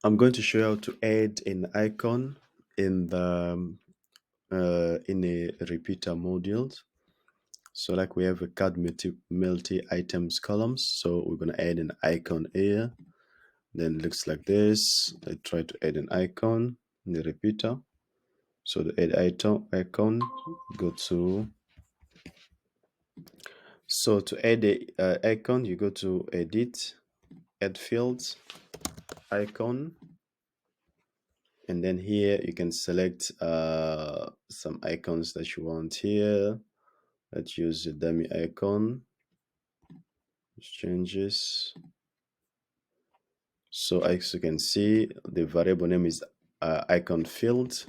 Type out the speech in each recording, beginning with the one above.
I'm going to show you how to add an icon in the in a repeater module. So like we have a card multi items columns, so we're going to add an icon here. Then it looks like this. I try to add an icon in the repeater. So the add icon, go to, so to add a icon, you go to edit, add fields, icon, and then here you can select some icons that you want here. Let's use the dummy icon, changes. So as you can see, the variable name is icon field.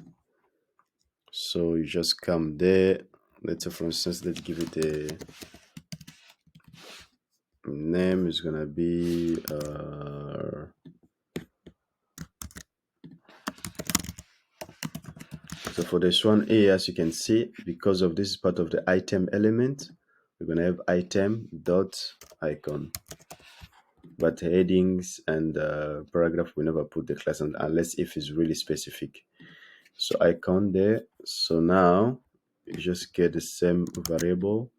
So you just come there. Let's say, for instance, let's give it a name. Is gonna be so for this one here, as you can see, because of this is part of the item element, we're gonna have item dot icon. But headings and paragraph, we never put the class on unless if it's really specific. So icon there. So now you just get the same variable.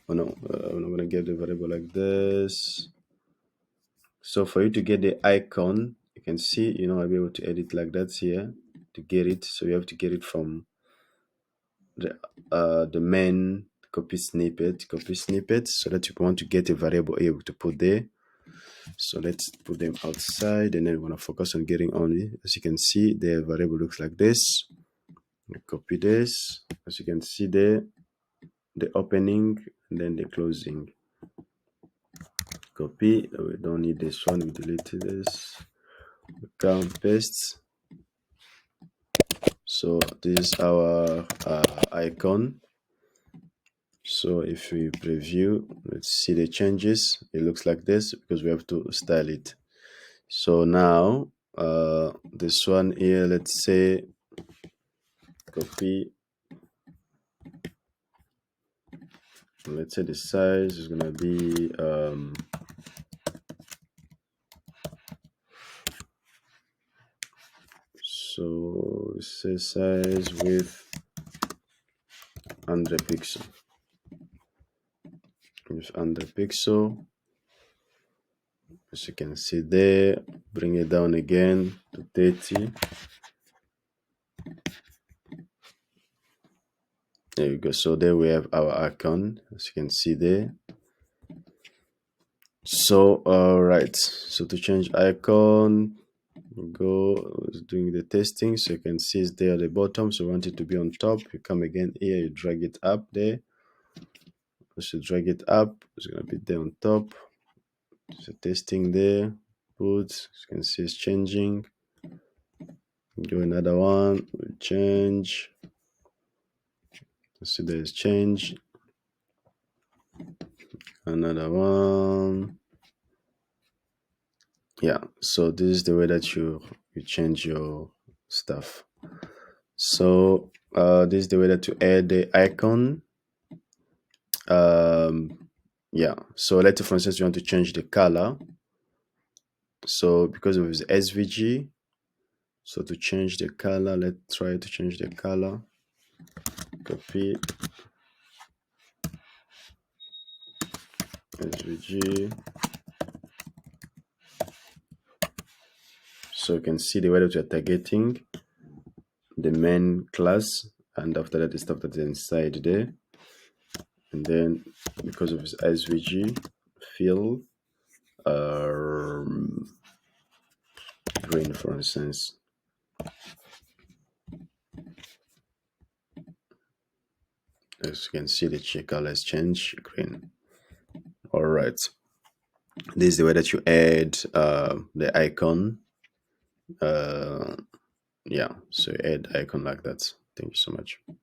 Oh no, I'm gonna get the variable like this. So for you to get the icon, you can see, I'll be able to edit like that here to get it. So you have to get it from the main copy snippet, so that you want to get a variable able to put there. So let's put them outside, and then we want to focus on getting only. As you can see, the variable looks like this. Copy this. As you can see there, the opening and then the closing. Copy. We don't need this one. We delete this. Count, paste. So this is our icon. So if we preview, let's see the changes. It looks like this because we have to style it. So now this one here, let's say copy. Let's say the size is gonna be so say size with 100 pixel. With 100 pixel, as you can see there, bring it down again to 30. There you go. So there we have our icon, as you can see there. So all right, so to change icon, go doing the testing. So you can see it's there at the bottom, so you want it to be on top. You come again here, you drag it up there. So drag it up, it's gonna be there on top. So testing there, put, as you can see it's changing. Do another one, we'll change. See there's change. Another one. Yeah, so this is the way that you change your stuff. So this is the way that you add the icon. Yeah, so let's say for instance you want to change the color. So because of his SVG, so to change the color, let's try to change the color. Copy SVG. So you can see the way that you're targeting the main class, and after that the stuff that's inside there. And then because of his SVG fill green, for instance. As you can see, the color has changed green. All right, this is the way that you add the icon. Yeah, so add icon like that. Thank you so much.